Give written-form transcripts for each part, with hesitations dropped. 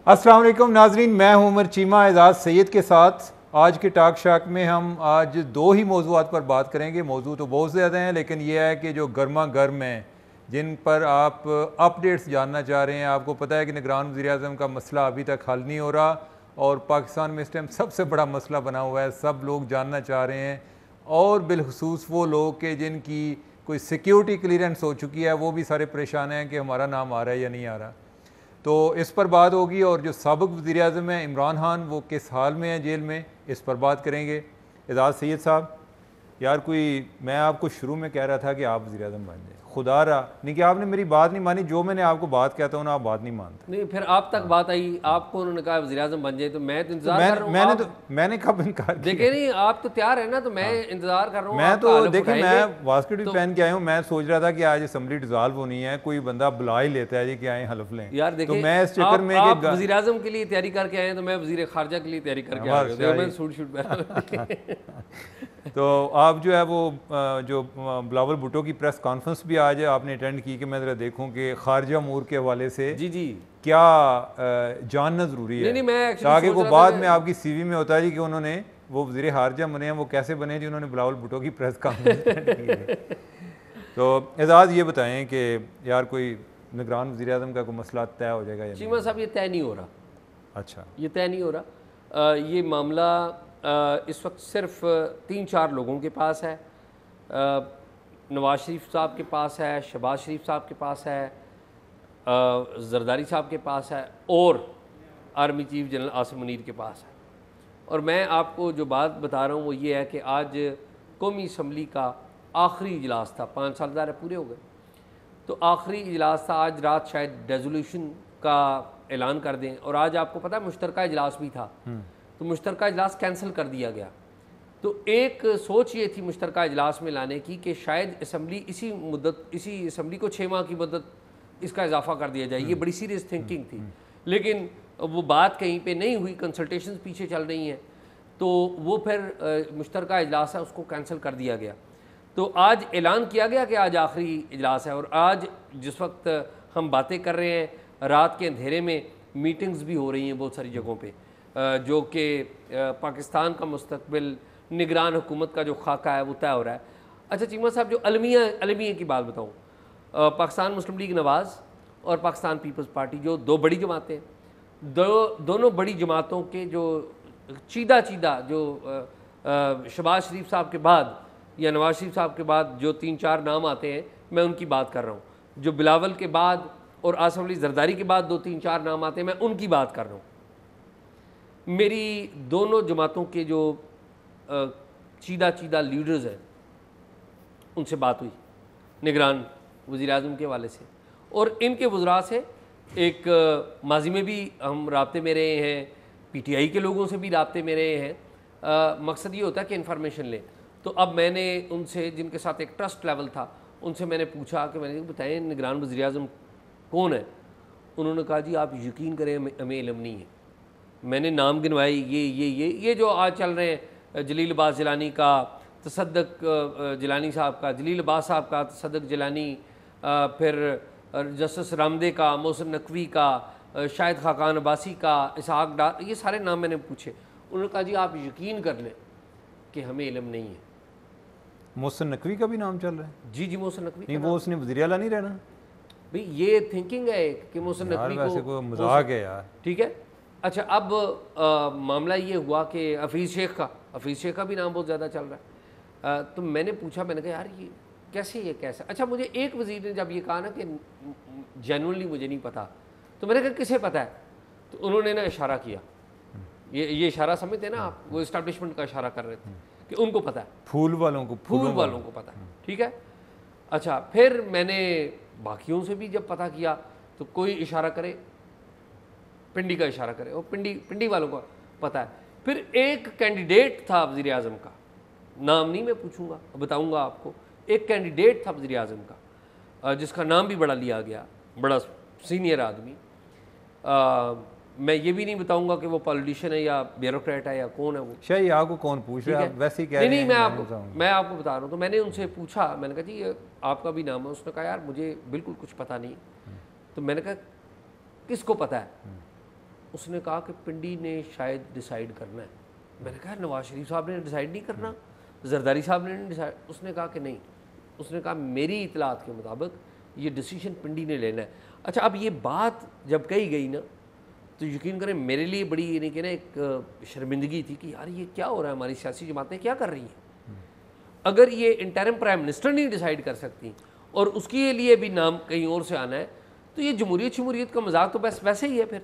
अस्सलाम वालेकुम नाजरीन, मैं हूं उमर चीमा एजाज़ सैयद के साथ। आज के टाक शाक में हम आज दो ही मौज़ूआत पर बात करेंगे। मौजू तो बहुत ज़्यादा हैं, लेकिन यह है कि जो गर्मा गर्म हैं, जिन पर आप अपडेट्स जानना चाह रहे हैं। आपको पता है कि निगरान वज़ीर-ए-आज़म का मसला अभी तक हल नहीं हो रहा और पाकिस्तान में इस टाइम सबसे बड़ा मसला बना हुआ है। सब लोग जानना चाह रहे हैं और बिलखुसूस वो लोग के जिनकी कोई सिक्योरिटी क्लियरेंस हो चुकी है, वो भी सारे परेशान हैं कि हमारा नाम आ रहा है या नहीं आ रहा। तो इस पर बात होगी। और जो साबिक़ वज़ीर-ए-आज़म हैं इमरान खान, वो किस हाल में हैं जेल में, इस पर बात करेंगे। एजाज़ सैयद साहब, यार मैं आपको शुरू में कह रहा था कि आप वज़ीर-ए-आज़म बन जाए, खुदा रहा नहीं कि आपने मेरी बात नहीं मानी। जो मैंने आपको बात कहता हूँ ना, आप बात नहीं मानते। नहीं, फिर आप तक बात आई, आपको उन्होंने कहा वज़ीर-ए-आज़म बन जाए, तो मैं तो इंतजार कर रहा हूँ। मैंने कब इनकार किया? देखे नहीं, आप तो तैयार है ना, तो मैं इंतजार कर रहा हूँ। मैं तो देखिए, मैं वास्केट भी पहन के आया हूँ। मैं सोच रहा था कि आज असम्बली डिसॉल्व होनी है, कोई बंदा बुला ही लेता है जी कि आए हलफ लें। यार देखिए, तो मैं इस चक्कर में आप वज़ीर-ए-आज़म के लिए तैयारी करके आए हैं, तो मैं वज़ीर खारजा के लिए तैयारी करके आ गया। मैं सूट तो आप जो है वो जो बिलावल भुट्टो की प्रेस कॉन्फ्रेंस भी आज आपने अटेंड की कि मैं ज़रा देखूं कि खारजा अमूर के हवाले से जी क्या जानना ज़रूरी है, ताकि वो बाद में आपकी सीवी में होता है जी कि उन्होंने वो वज़ीर खारजा बने हैं। वो कैसे बने जी? उन्होंने बिलावल भुट्टो की प्रेस कॉन्फ्रेंस की। तो एजाज़ ये बताएं कि यार कोई निगरान वज़ीर-ए-आज़म का कोई मसला तय हो जाएगा या नहीं? चीमा साहब, ये तय नहीं हो रहा। अच्छा, ये तय नहीं हो रहा। ये मामला इस वक्त सिर्फ 3-4 लोगों के पास है। नवाज शरीफ साहब के पास है, शहबाज शरीफ साहब के पास है, जरदारी साहब के पास है और army chief general Asim Munir के पास है। और मैं आपको जो बात बता रहा हूँ वो ये है कि आज कौमी असम्बली का आखिरी इजलास था। 5 साल ज़ाहिर पूरे हो गए, तो आखिरी इजलास था। आज रात शायद रेजोल्यूशन का ऐलान कर दें। और आज आपको पता है मुश्तरका इजलास भी था, तो मुश्तरका इजलास कैंसिल कर दिया गया। तो एक सोच ये थी मुश्तरका इजलास में लाने की कि शायद असम्बली इसी असम्बली को 6 माह की मुद्दत इसका इजाफा कर दिया जाए। ये बड़ी सीरियस थिंकिंग थी, लेकिन वो बात कहीं पे नहीं हुई। कंसल्टेशंस पीछे चल रही हैं, तो वो फिर मुश्तरका इजलास है उसको कैंसिल कर दिया गया। तो आज ऐलान किया गया कि आज आखिरी इजलास है। और आज जिस वक्त हम बातें कर रहे हैं, रात के अंधेरे में मीटिंग्स भी हो रही हैं बहुत सारी जगहों पे, जो कि पाकिस्तान का मुस्तकबिल, निगरान हुकूमत का जो खाका है वो तय हो रहा है। अच्छा चीमा साहब, जो अलमिया की बात बताऊँ, पाकिस्तान मुस्लिम लीग नवाज़ और पाकिस्तान पीपल्स पार्टी, जो दो बड़ी जमातें, दोनों बड़ी जमातों के जो चीदा जो शहबाज शरीफ साहब के बाद या नवाज शरीफ साहब के बाद जो 3-4 नाम आते हैं, मैं उनकी बात कर रहा हूँ। जो बिलावल के बाद और आसिम अली जरदारी के बाद 2-3-4 नाम आते हैं, मैं उनकी बात कर रहा हूँ। मेरी दोनों जमातों के जो चीदा लीडर्स हैं, उनसे बात हुई निगरान वज़ीर-ए-आज़म के हवाले से। और इनके वज़रा से एक माजी में भी हम राब्ते में रहे हैं, PTI के लोगों से भी राब्ते में रहे हैं। मकसद ये होता है कि इन्फॉर्मेशन लें। तो अब मैंने उनसे, जिनके साथ एक ट्रस्ट लेवल था, उनसे मैंने पूछा कि मैंने बताएं निगरान वज़ीर-ए-आज़म कौन है? उन्होंने कहा जी आप यकीन करें हमें इल्म नहीं है। मैंने नाम गिनवाए, ये जो आज चल रहे हैं, जलील अब्बास जिलानी का, तसद्दुक जिलानी साहब का, जलील अब्बास साहब का, तसद्दुक जिलानी, फिर जस्टिस रामदे का, मोहसिन नकवी का, शाहिद खाकान अब्बासी का, इसहाक डार, ये सारे नाम मैंने पूछे। उन्होंने कहा जी आप यकीन कर लें कि हमें इल्म नहीं है। मोहसिन नकवी का भी नाम चल रहा है? जी मोहसिन नकवी नहीं, वो उसने वज़ीर आला नहीं रहना भाई, ये थिंकिंग है कि मोहसिन नकवी को मजाक है यार। ठीक है। अच्छा, अब मामला ये हुआ कि हफीज़ शेख का भी नाम बहुत ज़्यादा चल रहा है। तो मैंने पूछा, मैंने कहा यार ये कैसे। अच्छा, मुझे एक वज़ीर ने जब ये कहा ना कि जेन्युइनली मुझे नहीं पता, तो मैंने कहा किसे पता है? तो उन्होंने ना इशारा किया, ये इशारा समझते ना आप, वो इस्टेब्लिशमेंट का इशारा कर रहे थे कि उनको पता है, फूल वालों को पता है। ठीक है। अच्छा, फिर मैंने बाकियों से भी जब पता किया, तो कोई इशारा करे, पिंडी का इशारा करे, और पिंडी वालों को पता है। फिर एक कैंडिडेट था वज़ीर-ए-आज़म का, नाम नहीं मैं पूछूंगा, बताऊंगा आपको। एक कैंडिडेट था वज़ीर-ए-आज़म का, जिसका नाम भी बड़ा लिया गया, बड़ा सीनियर आदमी। मैं ये भी नहीं बताऊंगा कि वो पॉलिटिशियन है या ब्यूरोक्रेट है या कौन है वो। शायद आपको कौन पूछ रहा है, वैसे ही कह रहे हैं। मैं आपको बता रहा हूँ। तो मैंने उनसे पूछा, मैंने कहा जी आपका भी नाम है? उसने कहा यार मुझे बिल्कुल कुछ पता नहीं। तो मैंने कहा किसको पता है? उसने कहा कि पिंडी ने शायद डिसाइड करना है। मैंने कहा नवाज शरीफ साहब ने डिसाइड नहीं करना, जरदारी साहब ने डिसाइड। उसने कहा कि नहीं, उसने कहा मेरी इतलात के मुताबिक ये डिसीजन पिंडी ने लेना है। अच्छा, अब ये बात जब कही गई ना, तो यकीन करें मेरे लिए बड़ी यानी कि ना एक शर्मिंदगी थी कि यार ये क्या हो रहा है, हमारी सियासी जमातें क्या कर रही हैं। अगर ये इंटरिम प्राइम मिनिस्टर नहीं डिसाइड कर सकती और उसके लिए भी नाम कहीं और से आना है, तो ये जमहूरियत का मजाक तो बस वैसे ही है फिर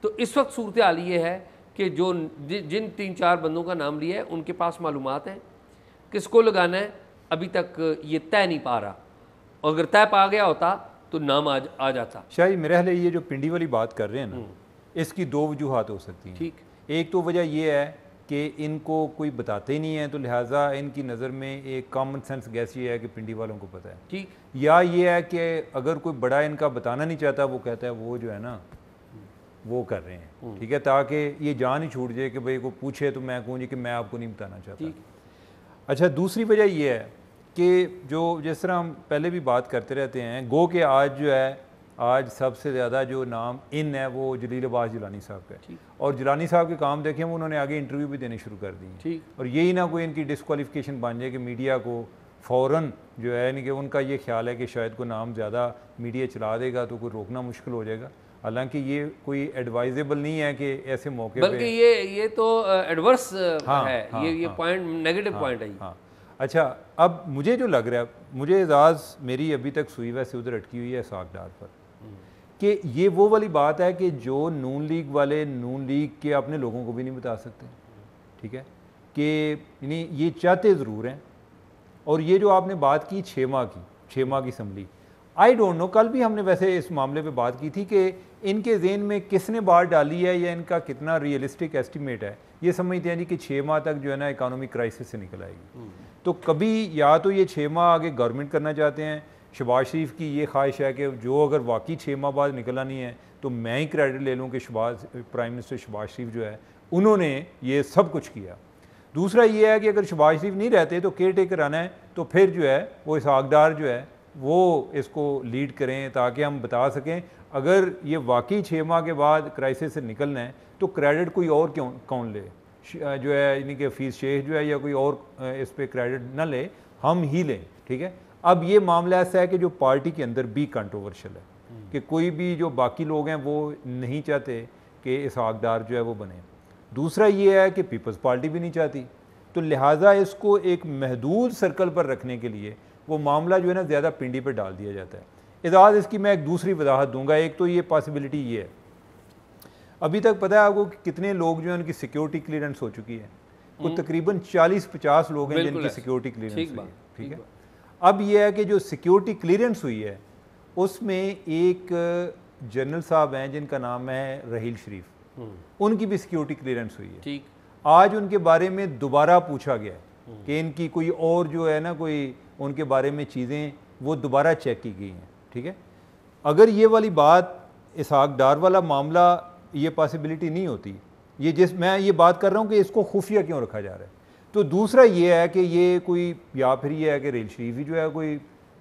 तो इस वक्त सूरत हाल ये है कि जो जिन 3-4 बंदों का नाम लिया है उनके पास मालूमात है, किसको लगाना है अभी तक ये तय नहीं पा रहा, और अगर तय पा गया होता तो नाम आ जाता। शायद मेरे ख्याल ये जो पिंडी वाली बात कर रहे हैं ना, इसकी 2 वजूहात हो सकती हैं। ठीक, एक तो वजह ये है कि इनको कोई बताते ही नहीं है, तो लिहाजा इनकी नज़र में एक कॉमन सेंस गैस ये है कि पिंडी वालों को पता है। ठीक, या ये है कि अगर कोई बड़ा इनका बताना नहीं चाहता, वो कहता है वो जो है ना वो कर रहे हैं, ठीक है, ताकि ये जान ही छूट जाए कि भाई को पूछे तो मैं कहूँ जी कि मैं आपको नहीं बताना चाहता। अच्छा, दूसरी वजह ये है कि जो जिस तरह हम पहले भी बात करते रहते हैं, गो कि आज जो है, आज सबसे ज़्यादा जो नाम इन है वो जलील अब्बास जिलानी साहब का है, और जिलानी साहब के काम देखें वो उन्होंने आगे इंटरव्यू भी देने शुरू कर दी, और यही ना कोई इनकी डिस्क्वालिफिकेशन बन जाए कि मीडिया को फ़ौरन जो है, यानी कि उनका ये ख्याल है कि शायद कोई नाम ज़्यादा मीडिया चला देगा तो कोई रोकना मुश्किल हो जाएगा। हालांकि ये कोई एडवाइजेबल नहीं है कि ऐसे मौके पे, बल्कि ये तो एडवर्स है, ये पॉइंट नेगेटिव पॉइंट है। हाँ, अच्छा, अब मुझे जो लग रहा है, मुझे एजाज़ मेरी अभी तक सुई वैसे उधर अटकी हुई है सागदार पर, कि ये वो वाली बात है कि जो नून लीग वाले नून लीग के अपने लोगों को भी नहीं बता सकते, ठीक है, कि यानी ये चाहते ज़रूर हैं। और ये जो आपने बात की 6 माह की असम्बली, आई डोंट नो, कल भी हमने वैसे इस मामले पे बात की थी कि इनके ज़हन में किसने बात डाली है या इनका कितना रियलिस्टिक एस्टिमेट है। ये समझते हैं जी कि 6 माह तक जो है ना इकोनॉमिक क्राइसिस से निकल आएगी। तो कभी या तो ये 6 माह आगे गवर्नमेंट करना चाहते हैं, शहबाज शरीफ की ये ख्वाहिश है कि जो अगर वाकई 6 माह बाद निकल आनी है तो मैं ही क्रेडिट ले लूँ कि प्राइम मिनिस्टर शहबाज शरीफ जो है उन्होंने ये सब कुछ किया। दूसरा ये है कि अगर शहबाज शरीफ नहीं रहते तो केयर टेकर आना है, तो फिर जो है वो इसहाकडार जो है वो इसको लीड करें, ताकि हम बता सकें अगर ये वाकई 6 माह के बाद क्राइसिस से निकलना है तो क्रेडिट कोई और कौन ले, जो है यानी कि हफीज़ शेख जो है या कोई और इस पर क्रेडिट ना ले, हम ही लें, ठीक है। अब ये मामला ऐसा है कि जो पार्टी के अंदर भी कंट्रोवर्शियल है, कि कोई भी जो बाकी लोग हैं वो नहीं चाहते कि इसहाकडार जो है वो बने। दूसरा ये है कि पीपल्स पार्टी भी नहीं चाहती, तो लिहाजा इसको एक महदूद सर्कल पर रखने के लिए वो मामला जो है ना ज़्यादा पिंडी पर डाल दिया जाता है। इजाज़ इसकी मैं एक दूसरी वजाहत दूंगा। एक तो ये पॉसिबिलिटी ये है, अभी तक पता है आपको कि कितने लोग जो है उनकी सिक्योरिटी क्लियरेंस हो चुकी है, कुछ तकरीबन 40-50 लोग हैं जिनकी सिक्योरिटी क्लियरेंस हुई है, ठीक है। अब यह है कि जो सिक्योरिटी क्लियरेंस हुई है उसमें एक जनरल साहब हैं जिनका नाम है रहील शरीफ, उनकी भी सिक्योरिटी क्लियरेंस हुई है। ठीक, आज उनके बारे में दोबारा पूछा गया कि इनकी कोई और जो है ना कोई उनके बारे में चीज़ें वो दोबारा चेक की गई हैं, ठीक है। अगर ये वाली बात इसहाकडार वाला मामला ये पॉसिबिलिटी नहीं होती, ये मैं ये बात कर रहा हूँ कि इसको खुफिया क्यों रखा जा रहा है। तो दूसरा ये है कि ये कोई, या फिर ये है कि रहील शरीफ ही जो है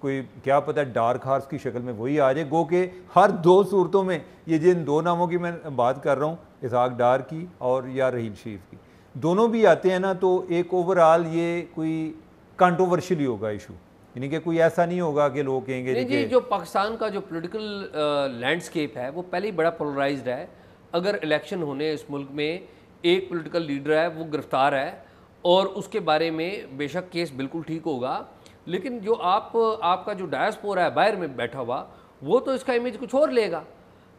कोई क्या पता डार्क हार्स की शक्ल में वही आ जाए। गो के हर 2 सूरतों में ये जिन 2 नामों की मैं बात कर रहा हूँ, इसहाकडार की और या रहील शरीफ की, दोनों भी आते हैं ना, तो एक ओवरऑल ये कोई कंट्रोवर्शियल ही होगा इशू, यानी कि कोई ऐसा नहीं होगा कि लोग कहेंगे नहीं जी, जो पाकिस्तान का जो पॉलिटिकल लैंडस्केप है वो पहले ही बड़ा पोलराइज्ड है। अगर इलेक्शन होने इस मुल्क में एक पॉलिटिकल लीडर है वो गिरफ्तार है और उसके बारे में बेशक केस बिल्कुल ठीक होगा, लेकिन जो आपका जो डायस्पोरा है बाहर में बैठा हुआ, वो तो इसका इमेज कुछ और लेगा।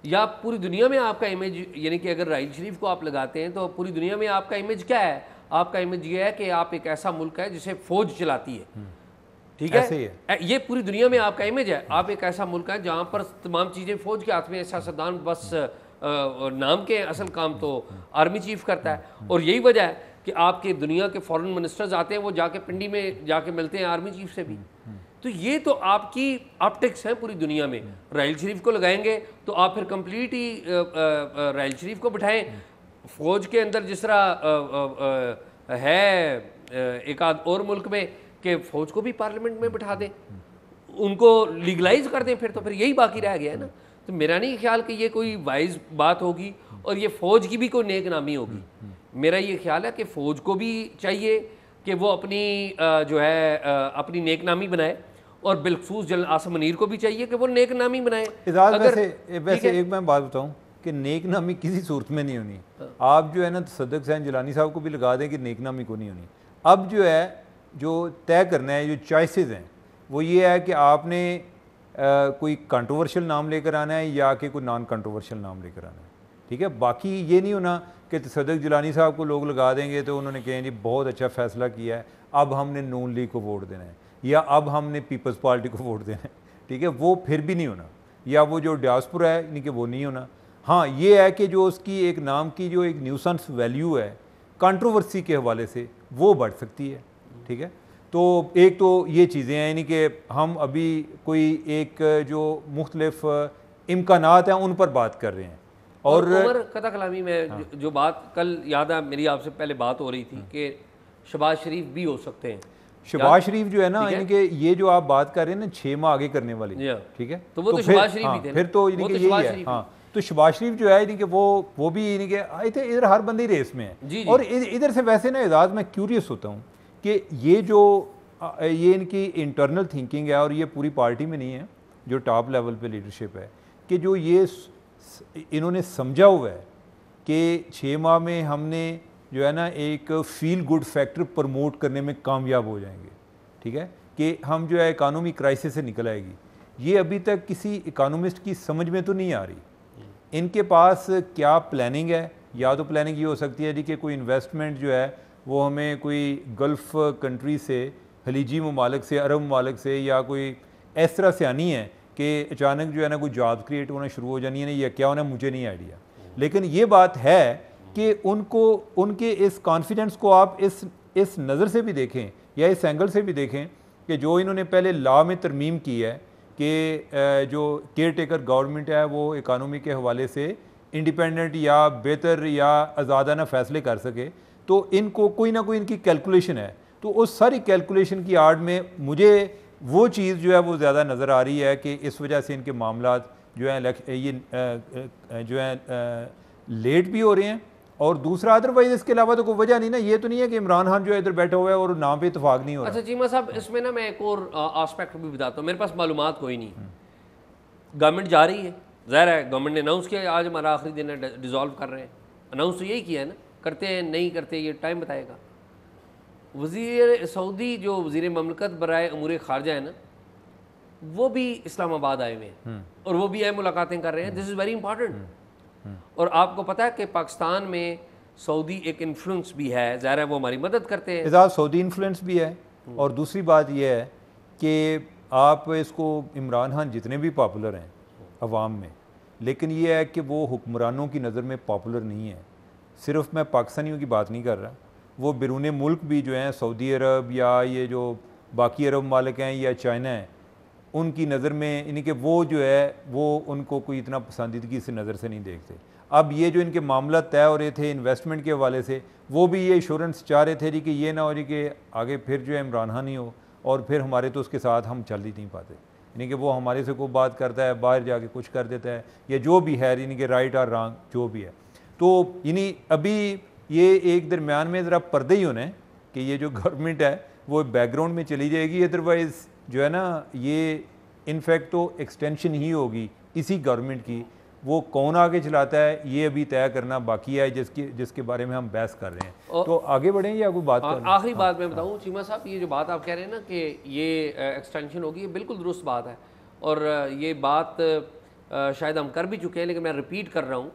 या पूरी दुनिया में आपका इमेज, यानी कि अगर रहील शरीफ को आप लगाते हैं तो पूरी दुनिया में आपका इमेज क्या है? आपका इमेज ये है कि आप एक ऐसा मुल्क है जिसे फौज चलाती है, ठीक है, ये पूरी दुनिया में आपका इमेज है। आप एक ऐसा मुल्क है जहाँ पर तमाम चीज़ें फौज के हाथ में, सियासतदान बस नाम के, असल काम तो आर्मी चीफ करता है। और यही वजह है कि आपके दुनिया के फॉरेन मिनिस्टर्स आते हैं, वो जाके पिंडी में जाके मिलते हैं आर्मी चीफ से भी। तो ये तो आपकी ऑप्टिक्स है पूरी दुनिया में। रहील शरीफ को लगाएंगे तो आप फिर कंप्लीट ही रहील शरीफ को बिठाएं। फौज के अंदर जिस तरह है एक आध और मुल्क में कि फौज को भी पार्लियामेंट में बिठा दें, उनको लीगलाइज कर दें, फिर तो फिर यही बाकी रह गया है ना। तो मेरा नहीं ख्याल कि ये कोई वाइज बात होगी और ये फ़ौज की भी कोई नेक नामी होगी। मेरा ये ख्याल है कि फ़ौज को भी चाहिए कि वो अपनी जो है अपनी नेक नामी बनाए, और बिलखसूस जनरल आसिम मुनीर को भी चाहिए कि वो नेक नामी बनाए। वैसे एक मैं बात बताऊं कि नेक नामी किसी सूरत में नहीं होनी। आप जो है ना सदक हुसैन जिलानी साहब को भी लगा दें कि नेक नामी को नहीं होनी। अब जो है जो तय करना है, जो चॉइसेस हैं, वो ये है कि आपने कोई कंट्रोवर्शियल नाम लेकर आना है या कि कोई नॉन कंट्रोवर्शियल नाम लेकर आना है, ठीक है। बाकी ये नहीं होना कि सदक जिलानी साहब को लोग लगा देंगे तो उन्होंने कहें जी बहुत अच्छा फैसला किया है, अब हमने नून लीग को वोट देना है या अब हमने पीपल्स पार्टी को वोट देना है, ठीक है। वो फिर भी नहीं होना, या वो जो डायस्पोरा है यानी कि वो नहीं होना। हाँ, ये है कि जो उसकी एक नाम की जो एक न्यूसेंस वैल्यू है कंट्रोवर्सी के हवाले से वो बढ़ सकती है, ठीक है। तो एक तो ये चीज़ें हैं, यानी कि हम अभी कोई एक जो मुख्तलिफ इम्कानात हैं उन पर बात कर रहे हैं। और उमर कथा कलामी में जो बात कल याद है मेरी आपसे पहले बात हो रही थी कि शहबाज शरीफ भी हो सकते हैं। शहबाज शरीफ जो है ना, यानी कि ये जो आप बात कर रहे हैं ना 6 माह आगे करने वाली, ठीक है, तो वो तो शहबाज शरीफ भी थे, फिर तो यानी कि यही है। हाँ, तो शहबाज शरीफ जो है यानी कि वो भी यानी कि आए थे, इधर हर बंदे रेस में है। और इधर से वैसे ना एजाज मैं क्यूरियस होता हूँ कि ये इनकी इंटरनल थिंकिंग है और ये पूरी पार्टी में नहीं है, जो टॉप लेवल पे लीडरशिप है, कि जो ये इन्होंने समझा हुआ है कि 6 माह में हमने जो है ना एक फील गुड फैक्टर प्रमोट करने में कामयाब हो जाएंगे, ठीक है, कि हम जो है इकानमी क्राइसिस से निकल आएगी। ये अभी तक किसी इकानमिस्ट की समझ में तो नहीं आ रही। इनके पास क्या प्लानिंग है? या तो प्लानिंग ये हो सकती है कि कोई इन्वेस्टमेंट जो है वो हमें कोई गल्फ़ कंट्री से, खलीजी ममालिक से, अरब ममालिक से, या कोई इस तरह से आनी है कि अचानक जो है ना कोई जॉब क्रिएट होना शुरू हो जानी है, या क्या होना मुझे नहीं आइडिया। लेकिन ये बात है कि उनको उनके इस कॉन्फिडेंस को आप इस नज़र से भी देखें या इस एंगल से भी देखें कि जो इन्होंने पहले लॉ में तरमीम की है कि जो केयर टेकर गवर्नमेंट है वो इकानमी के हवाले से इंडिपेंडेंट या बेहतर या आज़ादाना फ़ैसले कर सके, तो इनको कोई ना कोई इनकी कैलकुलेशन है। तो उस सारी कैलकुलेशन की आड़ में मुझे वो चीज़ जो है वो ज़्यादा नज़र आ रही है कि इस वजह से इनके मामला जो है ये जो है लेट भी हो रहे हैं। और दूसरा अदरवाइज इसके अलावा तो कोई वजह नहीं ना, ये तो नहीं है कि इमरान खान जो है इधर बैठा हुआ है और नाम पे इतफाक नहीं हो रहा। अच्छा चीमा साहब, इसमें ना मैं एक और आस्पेक्ट भी बताता हूँ। मेरे पास मालूमात कोई नहीं, गवर्नमेंट जा रही है, ज़ाहिर है गवर्नमेंट ने अनाउंस किया आज हमारा आखिरी दिन है, डिज़ोल्व कर रहे हैं, अनाउंस तो यही किया है ना, करते हैं नहीं करते ये टाइम बताएगा। वज़ीर सऊदी जो वज़ीर ममलकत बराए अमूर ख़ारजा है ना, वो भी इस्लामाबाद आए हुए हैं और वो भी आए मुलाकातें कर रहे हैं। This is very important. और आपको पता है कि पाकिस्तान में सऊदी एक इन्फ्लुएंस भी है, ज़ाहिर है वो हमारी मदद करते हैं। इजाज़ सऊदी इन्फ्लुएंस भी है। और दूसरी बात यह है कि आप इसको इमरान खान जितने भी पॉपुलर हैं अवाम में, लेकिन ये है कि वो हुक्मरानों की नज़र में पॉपुलर नहीं है। सिर्फ मैं पाकिस्तानियों की बात नहीं कर रहा, वो बैरून मुल्क भी जो हैं सऊदी अरब या ये जो बाकी अरब मालिक हैं या चाइना है, उनकी नज़र में यानी कि वो जो है वो उनको कोई इतना पसंदीदगी से नज़र से नहीं देखते। अब ये जो इनके मामला तय हो रहे थे इन्वेस्टमेंट के हवाले से, वो भी ये इंश्योरेंस चाह रहे थे कि ये ना हो रही कि आगे फिर जो है इमरान खान ही हो और फिर हमारे तो उसके साथ हम चल ही नहीं पाते, यानी कि वो हमारे से कोई बात करता है बाहर जाके कुछ कर देता है या जो भी है, यानी कि राइट और रॉन्ग जो भी है। तो यानी अभी ये एक दरमियान में ज़रा पर्दे ही होने कि ये जो गवर्नमेंट है वो बैकग्राउंड में चली जाएगी, अदरवाइज़ जो है ना ये इनफैक्ट तो एक्सटेंशन ही होगी इसी गवर्नमेंट की। वो कौन आगे चलाता है ये अभी तय करना बाकी है, जिसके बारे में हम बहस कर रहे हैं। तो आगे बढ़ें या कोई बात कर आखिरी बात मैं बताऊं चीमा साहब, ये जो बात आप कह रहे हैं ना कि ये एक्सटेंशन होगी, ये बिल्कुल दुरुस्त बात है और ये बात शायद हम कर भी चुके हैं, लेकिन मैं रिपीट कर रहा हूँ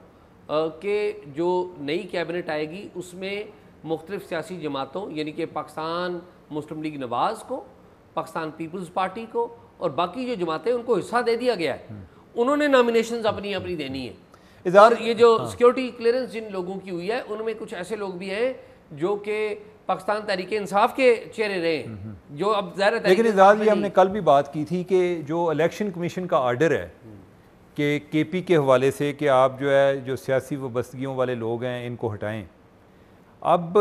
कि जो नई कैबिनेट आएगी उसमें मुख्तलिफ सियासी जमातों यानी कि पाकिस्तान मुस्लिम लीग नवाज़ को, पाकिस्तान पीपल्स पार्टी को और बाकी जो जमातें उनको हिस्सा दे दिया गया है। उन्होंने नॉमिनेशंस अपनी अपनी देनी है। और ये जो सिक्योरिटी क्लियरेंस जिन लोगों की हुई है उनमें कुछ ऐसे लोग भी हैं जो कि पाकिस्तान तहरीक इंसाफ के चेहरे रहे हैं, जो अब ज़ाहिर है। लेकिन इजाज़, ये हमने कल भी बात की थी कि जो इलेक्शन कमीशन का आर्डर है कि केपी के हवाले से कि आप जो है जो सियासी वबस्तगियों वाले लोग हैं इनको हटाएं। अब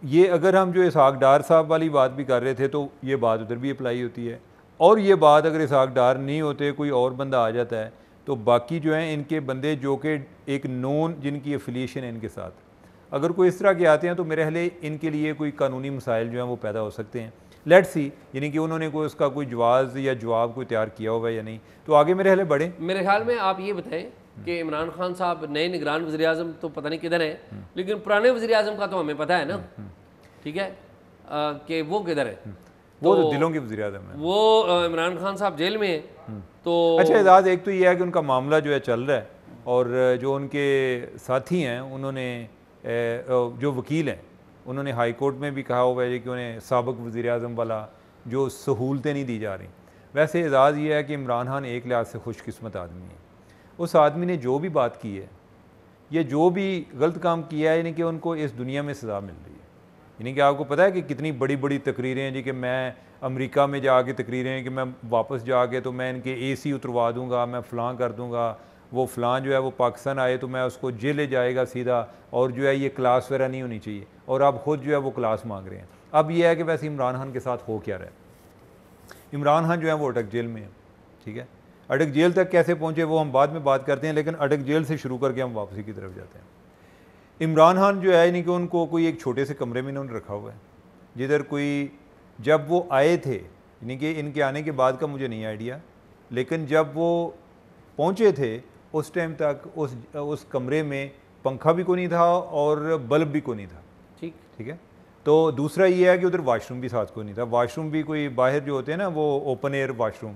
ये अगर हम जो इसहाक डार साहब वाली बात भी कर रहे थे तो ये बात उधर भी अप्लाई होती है, और ये बात अगर इसहाक डार नहीं होते कोई और बंदा आ जाता है तो बाकी जो हैं इनके बंदे जो कि एक नॉन जिनकी एफिलिएशन है इनके साथ, अगर कोई इस तरह के आते हैं तो मेरे ख्याल इनके लिए कोई कानूनी मसाइल जो हैं वो पैदा हो सकते हैं। लेट्स सी, यानी कि उन्होंने कोई उसका कोई जवाब या जवाब कोई तैयार किया होगा या नहीं, तो आगे मेरे ख्याल बढ़े। मेरे ख्याल में आप ये बताएं कि इमरान खान साहब नए निगरान वज़ीर आज़म तो पता नहीं किधर है, लेकिन पुराने वज़ीर आज़म का तो हमें पता है ना, ठीक है, कि वो किधर है। वो तो दिलों के वज़ीर आज़म है, वो इमरान खान साहब जेल में है। तो अच्छा एजाज़, एक तो ये है कि उनका मामला जो है चल रहा है, और जो उनके साथी हैं उन्होंने जो वकील हैं उन्होंने हाई कोर्ट में भी कहा हुआ है कि उन्हें साबिक़ वज़ीर आज़म वाला जो सहूलतें नहीं दी जा रही। वैसे एजाज़ ये है कि इमरान खान एक लिहाज से खुशकिस्मत आदमी है। उस आदमी ने जो भी बात की है, ये जो भी गलत काम किया है, यानी कि उनको इस दुनिया में सज़ा मिल रही है। यानी कि आपको पता है कि कितनी बड़ी बड़ी तकरीरें हैं जी, कि मैं अमेरिका में जाके तकरीरें हैं कि मैं वापस जाके तो मैं इनके AC उतरवा दूंगा, मैं फ़लाँ कर दूंगा, वो फ़लाँ जो है वो पाकिस्तान आए तो मैं उसको जेल ले जाएगा सीधा, और जो है ये क्लास वगैरह नहीं होनी चाहिए, और अब ख़ुद जो है वो क्लास मांग रहे हैं। अब ये है कि वैसे इमरान खान के साथ हो क्या रहा है। इमरान खान जो है वो अटक जेल में है, ठीक है। अटक जेल तक कैसे पहुँचे वो हम बाद में बात करते हैं, लेकिन अटक जेल से शुरू करके हम वापसी की तरफ जाते हैं। इमरान खान जो है, यानी कि उनको कोई एक छोटे से कमरे में इन्होंने रखा हुआ है, जिधर कोई, जब वो आए थे, यानी कि इनके आने के बाद का मुझे नहीं आइडिया, लेकिन जब वो पहुँचे थे उस टाइम तक उस कमरे में पंखा भी कोई नहीं था और बल्ब भी कोई नहीं था, ठीक है। तो दूसरा ये है कि उधर वाशरूम भी साथ कोई नहीं था। वाशरूम भी कोई बाहर जो होते हैं ना, वो ओपन एयर वाशरूम,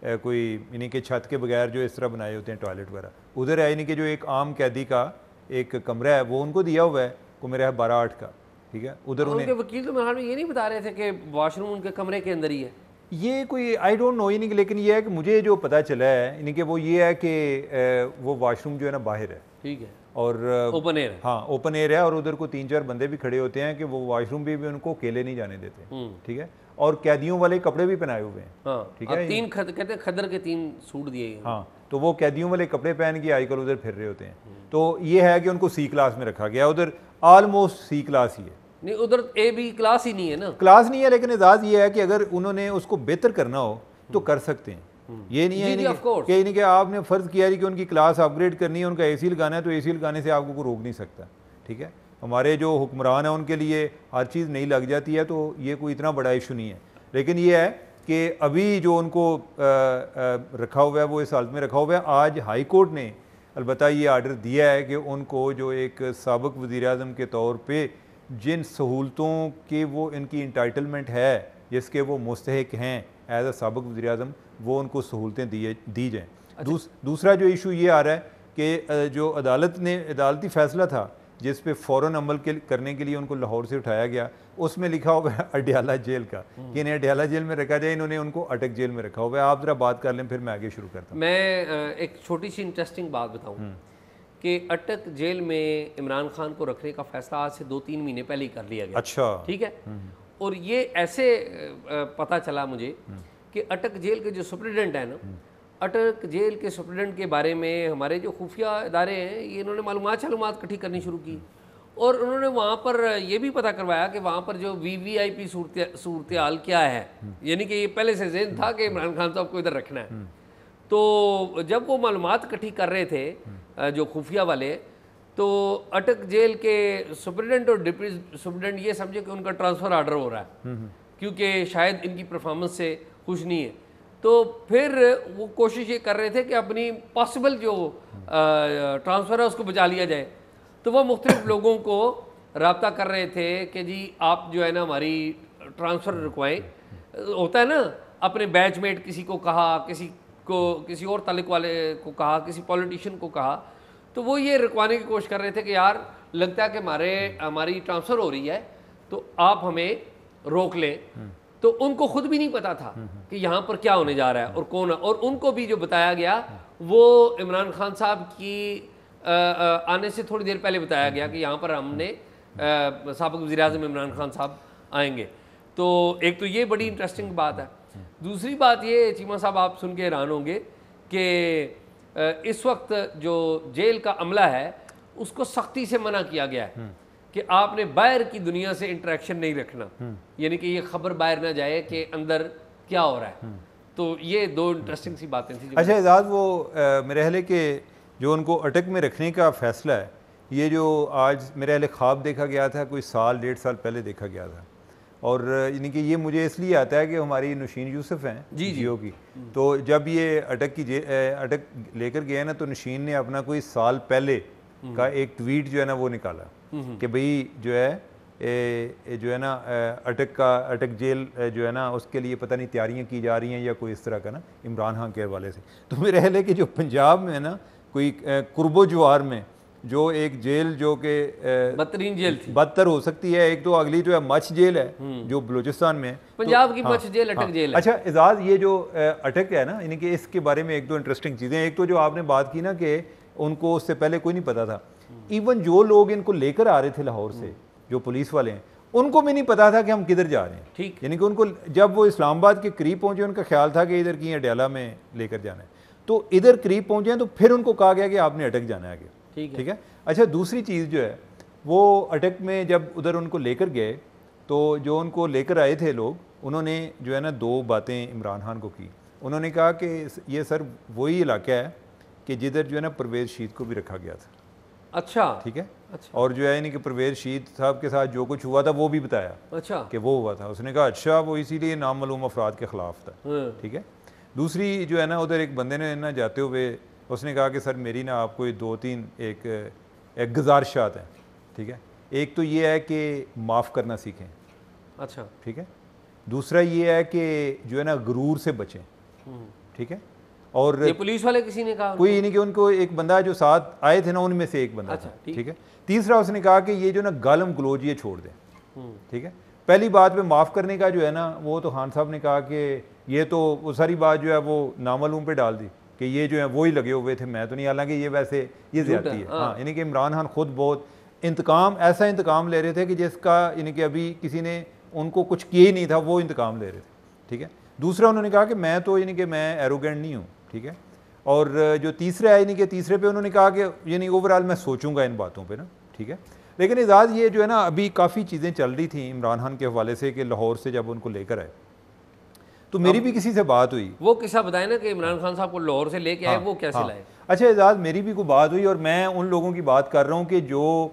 कोई यानी कि छत के बगैर जो इस तरह बनाए होते हैं टॉयलेट वगैरह, उधर है। यानी कि जो एक आम कैदी का एक कमरा है वो उनको दिया हुआ है, को मेरा है 12-8 का, ठीक है। उधर उनके वकील तो मेरे ये नहीं बता रहे थे कि वॉशरूम उनके कमरे के अंदर ही है, ये कोई आई डोंट नो, यानी कि लेकिन ये है कि मुझे जो पता चला है, यानी कि वो ये है कि वो वाशरूम जो है ना बाहर है, ठीक है, और ओपन एयर है। हाँ ओपन एयर है, और उधर को 3-4 बंदे भी खड़े होते हैं कि वो वाशरूम भी उनको अकेले नहीं जाने देते, ठीक है। और कैदियों वाले कपड़े भी पहनाए हुए हैं, हाँ, ठीक है। कहते हैं खदर के 3 सूट दिए हैं। हाँ, तो वो कैदियों वाले कपड़े पहन के आजकल उधर फिर रहे होते हैं। तो ये है कि उनको C क्लास में रखा गया, उधर ऑलमोस्ट C क्लास ही है, नहीं उधर A-B क्लास ही नहीं है ना, क्लास नहीं है। लेकिन एजाज ये है कि अगर उन्होंने उसको बेहतर करना हो तो कर सकते हैं। ये नहीं है कि आपने फ़र्ज़ किया है कि उनकी क्लास अपग्रेड करनी है, उनका AC लगाना है, तो AC लगाने से आपको कोई रोक नहीं सकता, ठीक है। हमारे जो हुक्मरान हैं उनके लिए हर चीज़ नहीं लग जाती है, तो ये कोई इतना बड़ा इशू नहीं है। लेकिन ये है कि अभी जो उनको रखा हुआ है वो इस हालत में रखा हुआ है। आज हाई कोर्ट ने अलबत्ता ये आर्डर दिया है कि उनको जो एक साबिक़ वज़ीर आज़म के तौर पे जिन सहूलतों के वो इनकी इंटाइटलमेंट है, जिसके वो मुस्तहिक हैं एज अ साबिक़ वज़ीर आज़म, वो उनको सहूलतें दी जाएँ। अच्छा। दूसरा जो इशू ये आ रहा है कि जो अदालती फ़ैसला था जिस पे फ़ौरन अमल करने के लिए उनको लाहौर से उठाया गया, उसमें लिखा हुआ है अडयाला जेल का, कि इन्हें अडयाला जेल में रखा जाए, इन्होंने उनको अटक जेल में रखा हुआ है। आप ज़रा बात कर लें, फिर मैं आगे शुरू करता हूँ। मैं एक छोटी सी इंटरेस्टिंग बात बताऊँ कि अटक जेल में इमरान खान को रखने का फैसला आज से 2-3 महीने पहले ही कर लिया गया। अच्छा, ठीक है। और ये ऐसे पता चला मुझे कि अटक जेल के जो सुप्रिटेंडेंट है ना, अटक जेल के सुप्रिटेंडेंट के बारे में हमारे जो खुफिया इदारे हैं, ये इन्होंने मालूमात इकट्ठी करनी शुरू की, और उन्होंने वहाँ पर ये भी पता करवाया कि वहाँ पर जो VVIP सूरत हाल क्या है, यानी कि ये पहले से ज़हन था कि इमरान खान साहब को इधर रखना है। तो जब वो मालूमात इकट्ठी कर रहे थे जो खुफिया वाले, तो अटक जेल के सुप्रिटेंडेंट और डिप्टी सुप्रिटेंडेंट ये समझे कि उनका ट्रांसफ़र ऑर्डर हो रहा है, क्योंकि शायद इनकी परफॉर्मेंस से खुश नहीं है। तो फिर वो कोशिश ये कर रहे थे कि अपनी पॉसिबल जो ट्रांसफ़र है उसको बचा लिया जाए। तो वो मुख्तलिफ लोगों को रब्ता कर रहे थे कि जी आप जो है ना हमारी ट्रांसफ़र रुकवाएं। होता है ना, अपने बैचमेट किसी को कहा, किसी और ताल्लुक वाले को कहा, किसी पॉलिटिशियन को कहा, तो वो ये रुकवाने की कोशिश कर रहे थे कि यार लगता है कि हमारी ट्रांसफ़र हो रही है तो आप हमें रोक लें। तो उनको खुद भी नहीं पता था कि यहाँ पर क्या होने जा रहा है और कौन है, और उनको भी जो बताया गया वो इमरान खान साहब की आने से थोड़ी देर पहले बताया गया कि यहाँ पर हमने साबिक़ वज़ीर आज़म इमरान खान साहब आएंगे। तो एक तो ये बड़ी इंटरेस्टिंग बात है। दूसरी बात ये चीमा साहब आप सुन के हैरान होंगे कि इस वक्त जो जेल का अमला है उसको सख्ती से मना किया गया है कि आपने बाहर की दुनिया से इंटरेक्शन नहीं रखना, यानी कि ये खबर बाहर ना जाए कि अंदर क्या हो रहा है। तो ये दो इंटरेस्टिंग सी बातें थी। अच्छा एजाज, वो मेरे ख्याल है कि जो उनको अटक में रखने का फ़ैसला है, ये जो आज मेरे ख्याल ख्वाब देखा गया था कोई साल 1.5 साल पहले देखा गया था, और यानी कि ये मुझे इसलिए आता है कि हमारी नशीन यूसुफ हैं जियो की, तो जब ये अटक लेकर गए ना, तो नशीन ने अपना कोई साल पहले का एक ट्वीट जो है ना वो निकाला कि भाई जो है ना अटक जेल जो है ना उसके लिए पता नहीं तैयारियां की जा रही हैं या कोई इस तरह का ना, इमरान खान के हवाले से। तो मेरे ख्याल है कि जो पंजाब में ना कोई कुर्बो जवार में जो एक जेल जो कि बदतरीन जेल थी, बदतर हो सकती है, एक तो अगली जो है मच जेल है जो बलूचिस्तान में है, पंजाब की मच जेल अटक जेल है। अच्छा एजाज, ये जो अटक है ना, यानी कि इसके बारे में एक दो इंटरेस्टिंग चीज़ें, एक तो जो आपने बात की ना कि उनको उससे पहले कोई नहीं पता था, इवन जो लोग इनको लेकर आ रहे थे लाहौर से, जो पुलिस वाले हैं, उनको भी नहीं पता था कि हम किधर जा रहे हैं। ठीक, यानी कि उनको जब वो इस्लामाबाद के करीब पहुंचे, उनका ख्याल था कि इधर की अडयाला में लेकर जाना है, तो इधर करीब पहुंचे तो फिर उनको कहा गया कि आपने अटक जाना है आगे। ठीक है। अच्छा, दूसरी चीज़ जो है वो अटक में जब उधर उनको लेकर गए, तो जो उनको लेकर आए थे लोग, उन्होंने जो है ना दो बातें इमरान खान को की। उन्होंने कहा कि ये सर वही इलाका है कि जिधर जो है ना परवेज़ शीत को भी रखा गया था। अच्छा, ठीक है। अच्छा, और जो है यानी कि परवेज़ शीत साहब के साथ जो कुछ हुआ था वो भी बताया, अच्छा, कि वो हुआ था। उसने कहा अच्छा वो इसीलिए नामालूम अफराद के ख़िलाफ़ था। ठीक है। दूसरी जो है ना, उधर एक बंदे ने ना जाते हुए उसने कहा कि सर मेरी ना आपको ये 2-3 एक गुजारिशात हैं। ठीक है। एक तो ये है कि माफ़ करना सीखें। अच्छा, ठीक है। दूसरा ये है कि जो है ना गुरूर से बचें। ठीक है। और ये पुलिस वाले किसी ने कहा? कोई नहीं, कि उनको एक बंदा जो साथ आए थे ना उनमें से एक बंदा था। ठीक है। तीसरा उसने कहा कि ये जो ना गालम गलोज ये छोड़ दें। ठीक है। पहली बात पे माफ़ करने का जो है ना, वो तो खान साहब ने कहा कि ये तो वो सारी बात जो है वो नामालूम पे डाल दी कि ये जो है वो ही लगे हुए थे, मैं तो नहीं, हालांकि ये वैसे ये ज़्यादती है। हाँ, यानी कि इमरान खान खुद बहुत ऐसा इंतकाम ले रहे थे कि जिसका यानी कि अभी किसी ने उनको कुछ किया ही नहीं था, वो इंतकाम ले रहे थे। ठीक है। दूसरा उन्होंने कहा कि मैं तो यानी कि मैं एरोगेंट नहीं हूँ। ठीक है। और जो तीसरा है, यानी कि तीसरे पे उन्होंने कहा कि यानी ओवरऑल मैं सोचूंगा इन बातों पे ना। ठीक है। लेकिन एजाज, ये जो है ना अभी काफ़ी चीज़ें चल रही थी इमरान खान के हवाले से कि लाहौर से जब उनको लेकर आए, तो मेरी भी किसी से बात हुई। वो किस्सा बताए ना कि इमरान खान साहब को लाहौर से लेके आए, वो कैसे लाए? अच्छा एजाज, मेरी भी कोई बात हुई, और मैं उन लोगों की बात कर रहा हूँ कि जो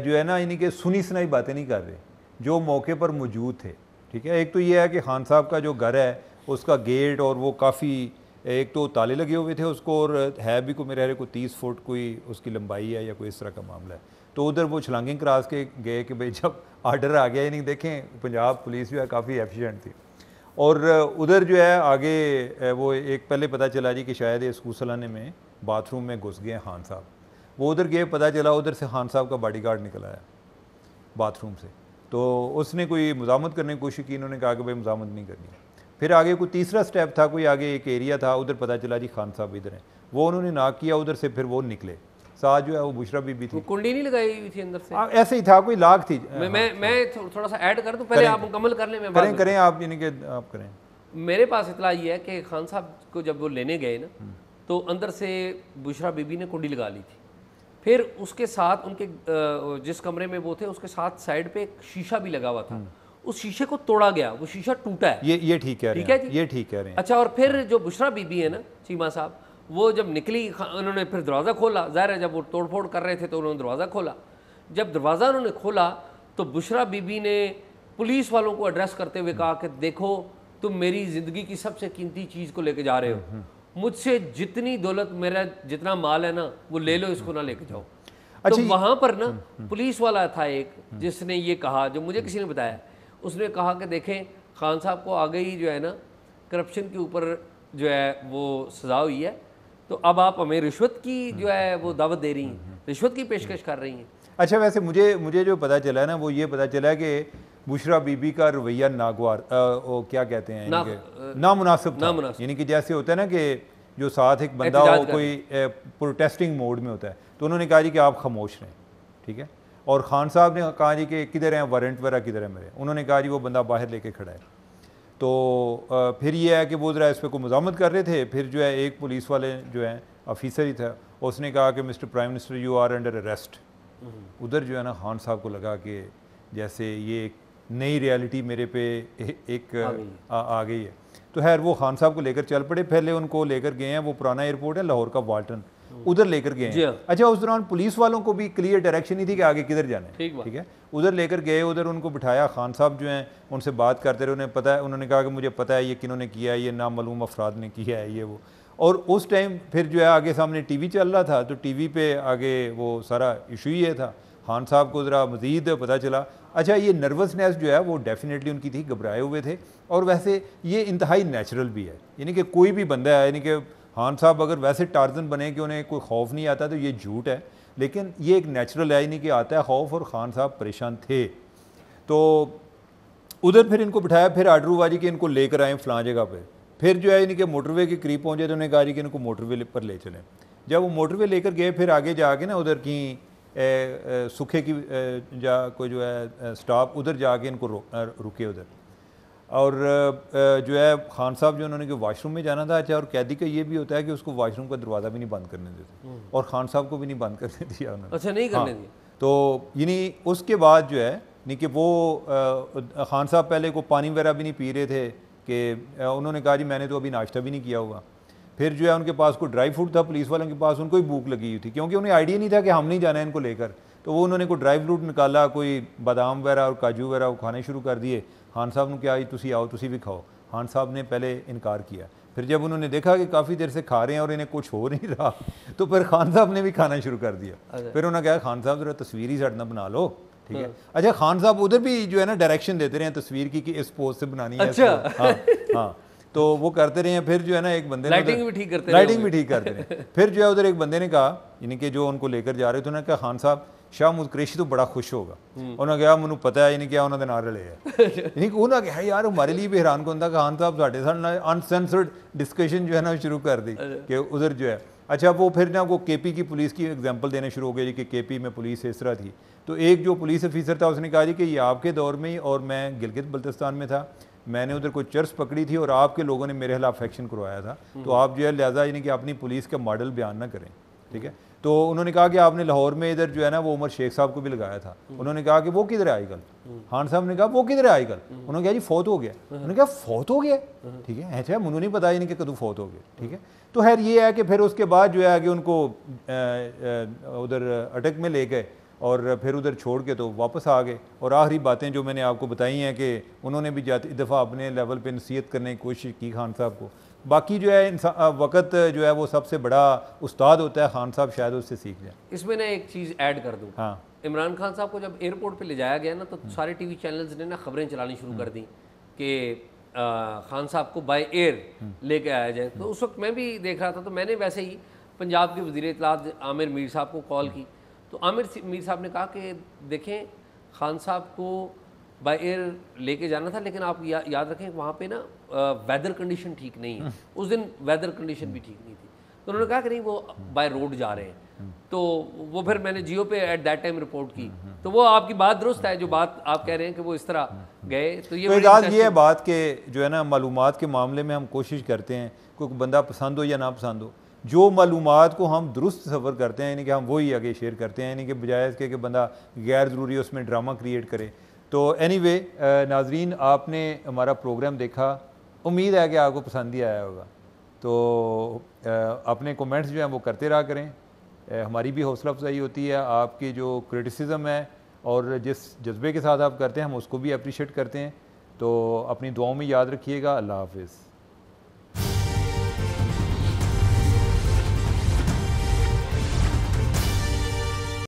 है ना यानी कि सुनी सुनाई बातें नहीं कर रहे, जो मौके पर मौजूद थे। ठीक है। एक तो ये है कि खान साहब का जो घर है उसका गेट और वो काफ़ी, एक तो ताले लगे हुए थे उसको, और है भी को मेरे को 30 फुट कोई उसकी लंबाई है या कोई इस तरह का मामला है। तो उधर वो छलांगिंग क्रॉस के गए कि भाई जब आर्डर आ गया, नहीं देखें पंजाब पुलिस जो है काफ़ी एफिशिएंट थी, और उधर जो है आगे वो एक पहले पता चला जी कि शायद ये स्कूसलाने में बाथरूम में घुस गए खान साहब। वो उधर गए, पता चला उधर से खान साहब का बॉडीगार्ड निकल आया बाथरूम से, तो उसने कोई मुज़ामत करने की कोशिश की, इन्होंने कहा कि भाई मुज़ामत नहीं करनी। फिर आगे कोई तीसरा स्टेप था, कोई आगे एक एरिया था, उधर पता चला जी खान साहब इधर हैं, वो उन्होंने ना किया उधर से, फिर वो निकले साथ जो है वो बुशरा बीबी थी। वो कुंडी नहीं लगाई हुई थी अंदर से? ऐसे ही था, कोई लाख थी। मैं थोड़ा सा ऐड कर दूं, पहले आप मुकम्मल कर लें, मैं करें करें आप, यानी कि आप करें। मेरे पास इतला ये है कि खान साहब को जब वो लेने गए ना, तो अंदर से बुशरा बीबी ने कुंडी लगा ली थी। फिर उसके साथ उनके जिस कमरे में वो थे उसके साथ साइड पे एक शीशा भी लगा हुआ था, उस शीशे को तोड़ा गया, वो शीशा टूटा है। ये ठीक कह रहे हैं, ठीक है जी, ये ठीक कह रहे हैं। अच्छा, और फिर जो बुशरा बीबी है ना चीमा साहब, वो जब निकली उन्होंने फिर दरवाज़ा खोला, ज़ाहिर है जब वो तोड़फोड़ कर रहे थे तो उन्होंने दरवाज़ा खोला। जब दरवाज़ा उन्होंने खोला तो बुशरा बीबी ने पुलिस वालों को एड्रेस करते हुए कहा कि देखो तुम मेरी ज़िंदगी की सबसे कीमती चीज़ को लेके जा रहे हो, मुझसे जितनी दौलत, मेरा जितना माल है ना वो ले लो, इसको ना लेके जाओ। तो वहाँ पर ना पुलिस वाला था एक, जिसने ये कहा, जो मुझे किसी ने बताया, उसने कहा कि देखें खान साहब को आगे ही जो है ना करप्शन के ऊपर जो है वो सज़ा हुई है, तो अब आप हमें रिश्वत की जो है वो दावत दे रही हैं, रिश्वत की पेशकश कर रही हैं। अच्छा, वैसे मुझे जो पता चला है ना, वो ये पता चला है कि बुशरा बीबी का रवैया नागवार, वो क्या कहते हैं, नामुनासिब था। यानी कि जैसे होता है ना कि जो साथ एक बंदा हो कोई प्रोटेस्टिंग मोड में होता है, तो उन्होंने कहा जी कि आप खामोश रहें। ठीक है। और खान साहब ने कहा जी कि किधर हैं वारंट वगैरह, किधर है मेरे, उन्होंने कहा जी वो बंदा बाहर लेके खड़ा है। तो फिर ये है कि वो ज़रा इस पर कोई मुज़ामत कर रहे थे, फिर जो है एक पुलिस वाले जो है ऑफिसर ही था, उसने कहा कि mister prime minister you are under arrest. उधर जो है ना खान साहब को लगा कि जैसे ये एक नई रियलिटी मेरे पे एक आ गई है। तो खैर वो खान साहब को लेकर चल पड़े, पहले उनको लेकर गए हैं, वो पुराना एयरपोर्ट है लाहौर का वाल्टन, उधर लेकर गए हैं। अच्छा, उस दौरान पुलिस वालों को भी क्लियर डायरेक्शन नहीं थी कि आगे किधर जाना है, ठीक है। उधर लेकर गए, उधर उनको बिठाया, खान साहब जो हैं उनसे बात करते रहे, उन्हें पता है, उन्होंने कहा कि मुझे पता है ये किन्होंने किया है, ये नामालूम अफराद ने किया है ये वो। और उस टाइम फिर जो है आगे सामने टीवी चल रहा था, तो टीवी पे आगे वो सारा इशू ही ये था। खान साहब को ज़रा मज़ीद पता चला। अच्छा, ये नर्वसनेस जो है वो डेफिनेटली उनकी थी, घबराए हुए थे, और वैसे ये इंतहाई नेचुरल भी है, यानी कि कोई भी बंदा है, यानी कि खान साहब अगर वैसे टार्जन बने कि उन्हें कोई खौफ नहीं आता तो ये झूठ है, लेकिन ये एक नेचुरल है, यानी कि आता है खौफ, और खान साहब परेशान थे। तो उधर फिर इनको बिठाया, फिर आर्डर हुआ जी कि इनको लेकर आएँ फ़लाँ जगह पर। फिर जो है यानी कि मोटरवे के करीब पहुँचे तो उन्होंने कहा जी कि इनको मोटरवे पर ले चलें। जब वो मोटरवे लेकर गए, फिर आगे जाके ना उधर की सूखे की जा कोई जो है स्टॉप, उधर जाके इनको रुके उधर। और जो है खान साहब जो उन्होंने कि वाशरूम में जाना था। अच्छा, और कैदी का ये भी होता है कि उसको वाशरूम का दरवाज़ा भी नहीं बंद करने देते, और खान साहब को भी नहीं बंद करने दिया उन्होंने। अच्छा, नहीं करने दिया। तो यानी उसके बाद जो है नहीं कि वो खान साहब पहले को पानी वगैरह भी नहीं पी रहे थे, कि उन्होंने कहा जी मैंने तो अभी नाश्ता भी नहीं किया हुआ। फिर जो है उनके पास कोई ड्राई फ्रूट था, पुलिस वालों के पास, उनको ही भूख लगी हुई थी, क्योंकि उन्हें आइडिया नहीं था कि हम नहीं जाना है इनको लेकर। तो वो उन्होंने कोई ड्राई फ्रूट निकाला, कोई बादाम वगैरह और काजू वगैरह वो खाने शुरू कर दिए। खान साहब ने क्या, तुसी आओ तुसी भी खाओ। खान साहब ने पहले इनकार किया, फिर जब उन्होंने देखा कि काफ़ी देर से खा रहे हैं और इन्हें कुछ हो नहीं रहा, तो फिर खान साहब ने भी खाना शुरू कर दिया। फिर उन्होंने कहा खान साहब ज़रा तस्वीर ही साढ़े बना लो, ठीक है। अच्छा, खान साहब उधर भी जो है ना डायरेक्शन देते रहे हैं तस्वीर की कि इस पोज से बनानी है। अच्छा, हाँ हाँ, तो वो करते रहे हैं। फिर जो है ना एक बंदे ने लाइटिंग भी ठीक करते रहे। फिर जो है उधर एक बंदे ने कहा, यानी कि जो उनको लेकर जा रहे थे, उन्होंने कहा खान साहब शाह कुरैशी तो बड़ा खुश होगा। उन्होंने कहा मैंने पता है, यानी क्या उन्होंने नाल रले है, यानी कि उन्होंने कहा यार हमारे लिए भी हैरान कौन था, खान साहब साढ़े साथ अनसेंसर्ड डिस्कशन जो है ना शुरू कर दी कि उधर जो है। अच्छा, वो फिर ना वो केपी की पुलिस की एग्जांपल देने शुरू हो गए जी कि केपी में पुलिस इस तरह थी। तो एक जो पुलिस ऑफिसर था उसने कहा जी कि ये आपके दौर में ही, और मैं गिलगित बल्तिस्तान में था, मैंने उधर कोई चर्च पकड़ी थी और आपके लोगों ने मेरे खिलाफ एक्शन करवाया था, तो आप जो है लिहाजा यानी कि अपनी पुलिस का मॉडल बयान ना करें, ठीक है। तो उन्होंने कहा कि आपने लाहौर में इधर जो है ना वो उमर शेख साहब को भी लगाया था। उन्होंने कहा कि वो किधर है आजकल। खान साहब ने कहा वो किधर है आजकल। उन्होंने कहा जी फौत हो गया। उन्होंने कहा फौत हो गया, ठीक है। अच्छा, मुझे नहीं पता यानी कि कदू फौत हो गया, ठीक है। तो खैर ये है कि फिर उसके बाद जो है आगे उनको उधर अटक में ले गए और फिर उधर छोड़ के तो वापस आ गए। और आखिरी बातें जो मैंने आपको बताई हैं कि उन्होंने भी जाती दफ़ा अपने लेवल पे नसीहत करने की कोशिश की खान साहब को। बाकी जो है वक़्त जो है वो सबसे बड़ा उस्ताद होता है, खान साहब शायद उससे सीख जाए। इसमें ना एक चीज़ ऐड कर दूँ। हाँ, इमरान खान साहब को जब एयरपोर्ट पे ले जाया गया ना, तो सारे टीवी चैनल्स ने ना खबरें चलानी शुरू कर दी कि खान साहब को बाय एयर लेके आया जाए। तो उस वक्त मैं भी देख रहा था, तो मैंने वैसे ही पंजाब के वज़ीर इत्तलात आमिर मीर साहब को कॉल की। तो आमिर मीर साहब ने कहा कि देखें, खान साहब को बाय एयर लेके जाना था, लेकिन आप याद रखें वहाँ पे ना वेदर कंडीशन ठीक नहीं है। उस दिन वेदर कंडीशन भी ठीक नहीं थी, तो उन्होंने कहा कि नहीं वो बाय रोड जा रहे हैं। तो वो फिर मैंने जियो पे एट दैट टाइम रिपोर्ट की। तो वो आपकी बात दुरुस्त है, जो बात आप कह रहे हैं कि वो इस तरह गए। तो ये है बात के जो है ना मालूमात के मामले में हम कोशिश करते हैं कोई बंदा पसंद हो या ना पसंद हो, जो मालूमात को हम दुरुस्त सफ़र करते हैं यानी कि हम वही आगे शेयर करते हैं, यानी कि बजाय इसके कि बंदा गैर ज़रूरी उसमें ड्रामा क्रिएट करे। तो एनीवे नाजरीन, आपने हमारा प्रोग्राम देखा, उम्मीद है कि आपको पसंद ही आया होगा। तो अपने कमेंट्स जो हैं वो करते रहा करें, हमारी भी हौसला अफजाई होती है। आपकी जो क्रिटिसिज्म है और जिस जज्बे के साथ आप करते हैं हम उसको भी अप्रिशिएट करते हैं। तो अपनी दुआओं में याद रखिएगा। अल्लाह हाफिज़।